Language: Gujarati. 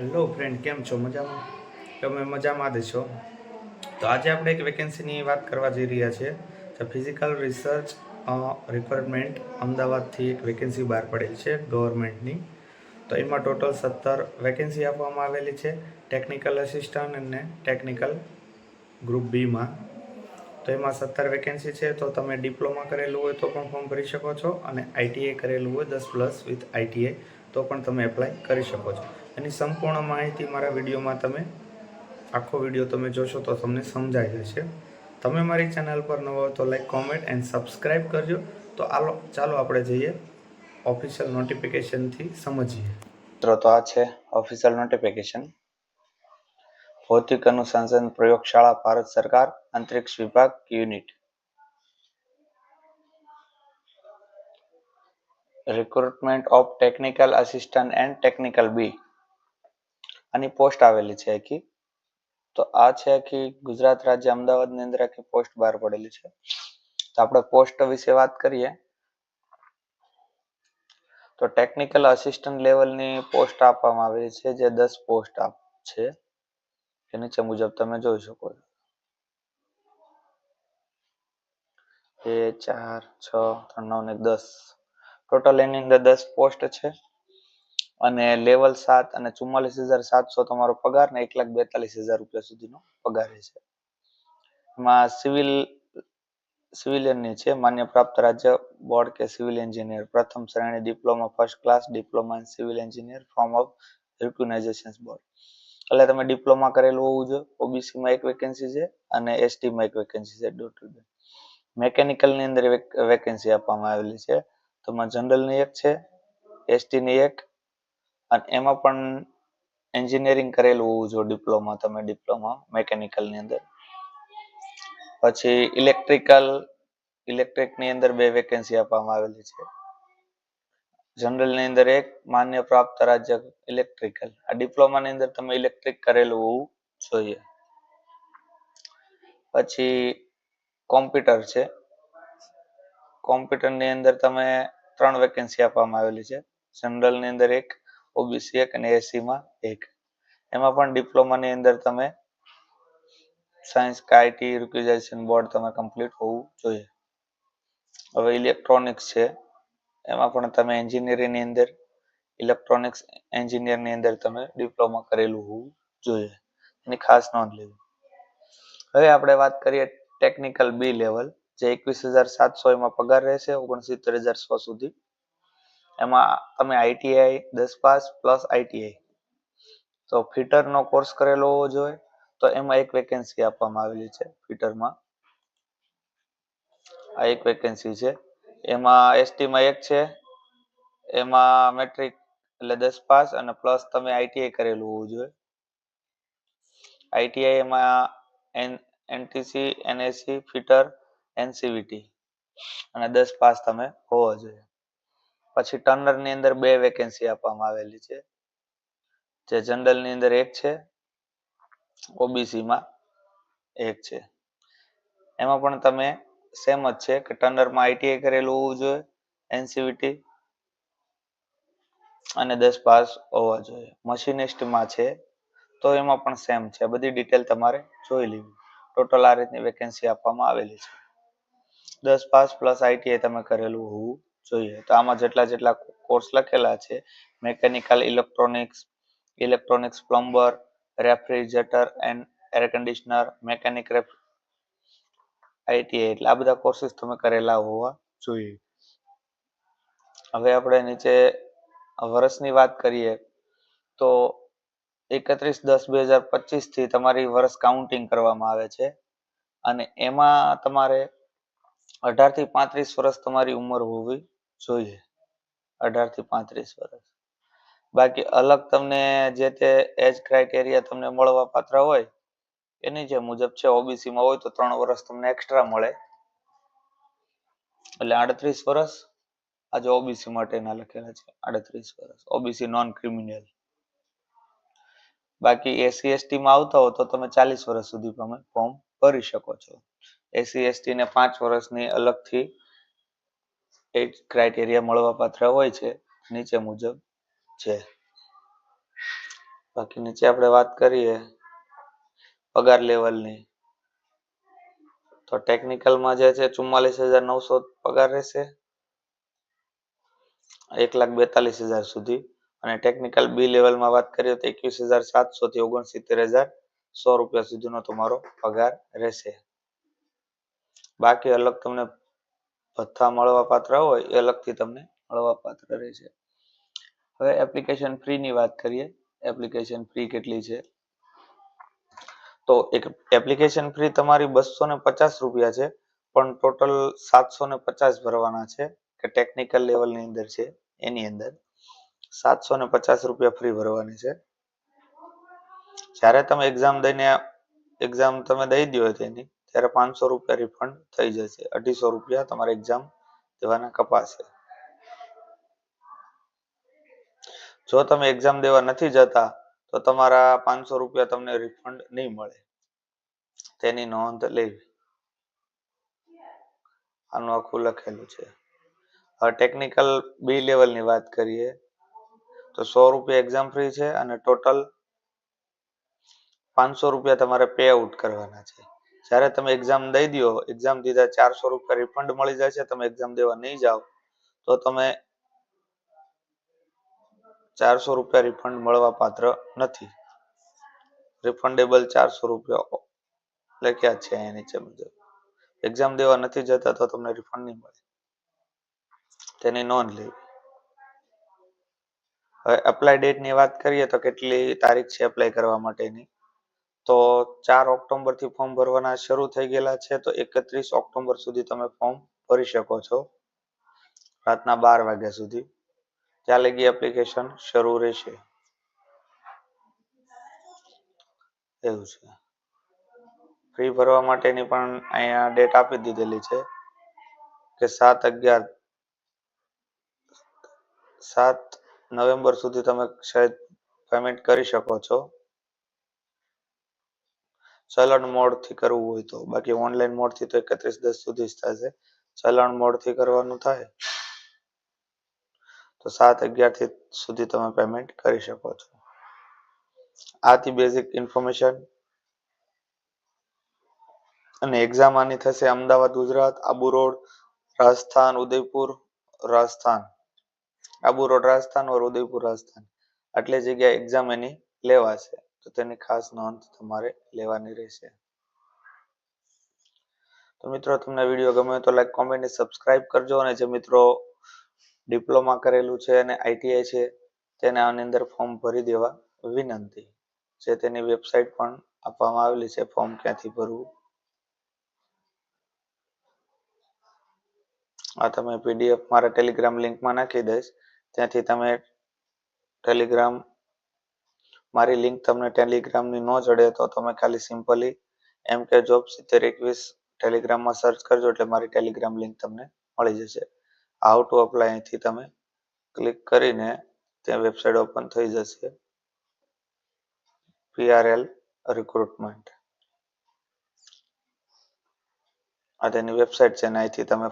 હેલો ફ્રેન્ડ, કેમ છો? મજામાં? તમે મજામાં જ છો? તો આજે આપણે એક વેકેન્સીની વાત કરવા જઈ રહ્યા છીએ. તો ફિઝિકલ રિસર્ચ રિક્વાયરમેન્ટ અમદાવાદથી એક વેકેન્સી બહાર પડેલી છે ગવર્મેન્ટની. તો એમાં ટોટલ 17 વેકેન્સી આપવામાં આવેલી છે ટેકનિકલ અસિસ્ટન્ટ અને ટેકનિકલ ગ્રુપ બીમાં. તો એમાં 17 વેકેન્સી છે. તો તમે ડિપ્લોમા કરેલું હોય તો પણ ફોર્મ ભરી શકો છો, અને આઈટીઆઈ કરેલું હોય 10+ વિથ આઈટીઆઈ તો પણ તમે એપ્લાય કરી શકો છો. એની સંપૂર્ણ માહિતી મારા વિડીયોમાં તમે આખો વિડીયો તમે જોશો તો તમને સમજાઈ જશે. તમે મારી ચેનલ પર નવો હોય તો લાઈક, કોમેન્ટ એન્ડ સબસ્ક્રાઈબ કરજો. તો ચાલો આપણે જઈએ ઓફિશિયલ નોટિફિકેશનથી સમજીએ. મિત્રો, તો આ છે ઓફિશિયલ નોટિફિકેશન. ભૌતિક અનુસંધાન પ્રયોગશાળા, ભારત સરકાર, અંતરિક્ષ વિભાગ, unit. Recruitment of technical assistant and technical B. આની પોસ્ટ આવેલી છે આખી. તો આ છે આખી ગુજરાત રાજ્ય અમદાવાદની અંદર આખી પોસ્ટ બહાર પડેલી છે. તો આપણે પોસ્ટ વિશે વાત કરીએ તો ટેકનિકલ આસિસ્ટન્ટ લેવલની પોસ્ટ આપવામાં આવેલી છે, જે 10 પોસ્ટ છે. એ નીચે મુજબ તમે જોઈ શકો છો. 2, 4, 6, 3, 9 ને 10 ટોટલ એની અંદર 10 પોસ્ટ છે. અને લેવલ 7 અને 44,700 તમારો પગાર ને 1,42,000 રૂપિયા સુધીનો પગાર છે. એમાં સિવિલિયનની છે. માન્ય પ્રાપ્ત રાજ્ય બોર્ડ કે સિવિલ એન્જિનિયર પ્રથમ શ્રેણી diploma first class diploma in civil engineer from of recognisation board. એટલે તમે ડિપ્લોમા કરેલું હોવું જોઈએ. ઓબીસીમાં એક વેકેન્સી છે અને એસટીમાં એક વેકેન્સી છે. ટોટલ મેકેનિકલની અંદર વેકેન્સી આપવામાં આવેલી છે. તો જનરલની એક છે, એસટીની એક, અને એમાં પણ એન્જિનિયરિંગ કરેલું હોવું જોઈએ ડિપ્લોમા. તમે ડિપ્લોમા મેકેનિકલની અંદર. પછી ઇલેક્ટ્રિકની અંદર 2 વેકેન્સી આપવામાં આવેલી છે. જનરલની અંદર એક, માન્ય પ્રાપ્ત રાજ્ય ઇલેક્ટ્રિકલ. આ ડિપ્લોમાની અંદર તમે ઇલેક્ટ્રિક કરેલું હોવું જોઈએ. પછી કોમ્પ્યુટર છે. કોમ્પ્યુટરની અંદર તમે 3 વેકેન્સી આપવામાં આવેલી છે. જનરલની અંદર એક, ઓબીસી એક અને એસીમાં એક. એમાં પણ ડિપ્લોમાની અંદર તમે સાયન્સ કે આઈટી રિક્વિઝેશન બોર્ડ તમે કમ્પ્લીટ હોવું જોઈએ. હવે ઇલેક્ટ્રોનિક્સ છે. એમાં પણ તમે એન્જિનિયરિંગની અંદર ઇલેક્ટ્રોનિક્સ એન્જિનિયરની અંદર તમે ડિપ્લોમા કરેલું હોવું જોઈએ. એની ખાસ નોંધ લેવી. હવે આપણે વાત કરીએ ટેકનિકલ બી લેવલ, જે 21,700 એમાં પગાર રહેશે 69,100 સુધી. એમાં તમે આઈટીઆઈ 10 પાસ પ્લસ આઈટીઆઈ, તો ફિટરનો કોર્સ કરેલો હોવો જોઈએ. તો એમાં એક વેકેન્સી આપવામાં આવેલી છે ફિટરમાં. આ એક વેકેન્સી છે. એમાં એસટીમાં એક છે. એમાં મેટ્રિક એટલે 10 પાસ અને પ્લસ તમે આઈટીઆઈ કરેલું હોવું જોઈએ. આઈટીઆઈ એમાં એનટીસી, એનએસસી, ફિટર, એનસીવીટી અને 10 પાસ તમે હોવા જોઈએ. પછી ટર્નરની અંદર 2 વેકેન્સી આપવામાં આવેલી છે, જે જનરલની અંદર એક છે, ઓબીસીમાં એક છે. એમાં પણ તમે સેમ જ છે કે ટર્નરમાં આઈટીઆઈ કરેલું હોવું જોઈએ, એનસીવીટી અને 10 પાસ હોવા જોઈએ. મશીનિસ્ટમાં છે તો એમાં પણ સેમ છે. બધી ડિટેલ તમારે જોઈ લેવી. ટોટલ આ રીતની વેકેન્સી આપવામાં આવેલી છે. 10 પાસ પ્લસ આઈટીઆઈ તમે કરેલું હોવું જોઈએ. તો આમાં જેટલા કોર્સ લખેલા છે, mechanical, electronics plumber, refrigerator and air conditioner, mechanic ITI, એટલે આ બધા કોર્સીસ તમે કરેલા હોવા જોઈએ. હવે આપણે નીચે વર્ષની વાત કરીએ તો 31/10/2025 થી તમારી વર્ષ કાઉન્ટિંગ કરવામાં આવે છે. અને એમાં તમારે 18 થી 35 વર્ષ તમારી ઉંમર હોવી જોઈએ. 18 થી 35 વર્ષ. બાકી અલગ તમને જે તે એજ ક્રાઇટેરિયા તમને મળવા પાત્ર હોય એની જે મુજબ છે. ઓબીસીમાં હોય તો 3 વર્ષ તમને એક્સ્ટ્રા મળે, એટલે 38 વર્ષ. આજે ઓબીસી માટેના લખેલા છે 38 વર્ષ, ઓબીસી નોન ક્રિમિનલ. બાકી એસસી એસટી માં આવતા હો તો તમે 40 વર્ષ સુધી તમે ફોર્મ ભરી શકો છો. એસસી એસટી ને 5 વર્ષની અલગથી એજ ક્રાઇટેરિયા મળવા પાત્ર હોય છે, નીચે મુજબ છે. બાકી નીચે આપણે વાત કરીએ પગાર લેવલની, તો ટેકનિકલમાં જે છે 44,900 પગાર રહેશે 1,42,000 સુધી, અને ટેકનિકલ બી લેવલમાં વાત કરીએ તો 21,700 થી 69,100 રૂપિયા સુધીનો તમારો પગાર રહેશે. બાકી અલગ તમને ભથ્થા મળવા પાત્ર હોય એ અલગથી તમને મળવા પાત્ર રહેશે. હવે એપ્લિકેશન ફી ની વાત કરીએ. એપ્લિકેશન ફી કેટલી છે? તો એક એપ્લિકેશન ફી તમારી 250 રૂપિયા છે, પણ ટોટલ 750 ભરવાના છે, કે ટેકનિકલ લેવલની અંદર છે એની અંદર 750 રૂપિયા ફ્રી ભરવાની છે. જ્યારે તમે એક્ઝામ તમે દઈ દો તેની, ત્યારે 500 રૂપિયા રિફંડ થઈ જશે. 250 રૂપિયા તમારે એક્ઝામ દેવાના કપાશે. જો તમે એક્ઝામ દેવા નથી જતા તો તમારા 500 રૂપિયા તમને રિફંડ નહીં મળે, તેની નોંધ લેવી. આનું આખું લખેલું છે. હવે ટેકનિકલ બી લેવલની વાત કરીએ તો 100 રૂપિયા એક્ઝામ ફ્રી છે, અને ટોટલ 500 રૂપિયા તમારે પે આઉટ કરવાના છે. જ્યારે તમે એક્ઝામ દઈ દો, એક્ઝામ દીધા 400 રૂપિયા રિફંડ મળી જાય છે. તમે એક્ઝામ દેવા નહીં જાઓ તો તમે 400 રૂપિયા રિફંડ મળવા પાત્ર નથી. રિફંડેબલ 400 રૂપિયા લખ્યા છે અહીંયા નીચે મુજબ. એક્ઝામ દેવા નથી જતા તો તમને રિફંડ નહીં મળે, તેની નોંધ લેવી. હવે એપ્લાય ડેટની વાત કરીએ તો કેટલી તારીખ છે એપ્લાય કરવા માટેની? તો 4 ઓક્ટોબર થી ફોર્મ ભરવાના શરૂ થઈ ગયેલા છે, તો 31 ઓક્ટોબર સુધી તમે ફોર્મ ભરી શકો છો, રાતના 12 વાગ્યા સુધી. ત્યાં લગી એપ્લિકેશન શરૂ રહેશે. એવું છે. ફી ભરવા માટેની પણ અહીંયા ડેટ આપી દીધેલી છે કે 7 નવેમ્બર સુધી તમે શાયદ પેમેન્ટ કરી શકો છો, ચલણ મોડથી કરવું હોય તો. બાકી ઓનલાઈન મોડથી તો 31/10 સુધી જ થશે. ચલણ મોડથી કરવાનું થાય તો 7/11 સુધી તમે પેમેન્ટ કરી શકો છો. આથી બેઝિક ઇન્ફોર્મેશન. અને એક્ઝામ આની થશે અમદાવાદ ગુજરાત, આબુ રોડ રાજસ્થાન, ઉદયપુર રાજસ્થાન, આબુ રોડ રાજસ્થાન ઓર ઉદયપુર રાજસ્થાન, આટલી જગ્યાએ એક્ઝામ એની લેવાશે, તો તેની ખાસ નોંધ તમારે લેવાની રહેશે. તો મિત્રો, તમને વિડીયો ગમે તો લાઈક, કોમેન્ટ અને સબસ્ક્રાઇબ કરજો. અને જે મિત્રો ડિપ્લોમા કરેલું છે અને આઈટીઆઈ છે તેને આની અંદર ફોર્મ ભરી દેવા વિનંતી. જે તેની વેબસાઇટ પણ આપવામાં આવેલી છે, ફોર્મ ક્યાંથી ભરવું. આ તમે પીડીએફ મારા ટેલિગ્રામ લિંકમાં નાખી દઈશ, ત્યાંથી તમે ટેલિગ્રામ, મારી લિંક તમને ટેલિગ્રામની ન જડે તો તમે ખાલી સિમ્પલી MK Job 7021 ટેલિગ્રામમાં સર્ચ કરજો, એટલે મારી ટેલિગ્રામ લિંક તમને મળી જશે. હાઉ ટુ અપ્લાય અહીંથી તમે ક્લિક કરીને ત્યાં વેબસાઇટ ઓપન થઈ જશે, PRL રિક્રુટમેન્ટ. આ તેની વેબસાઇટ છે, અહીંથી તમે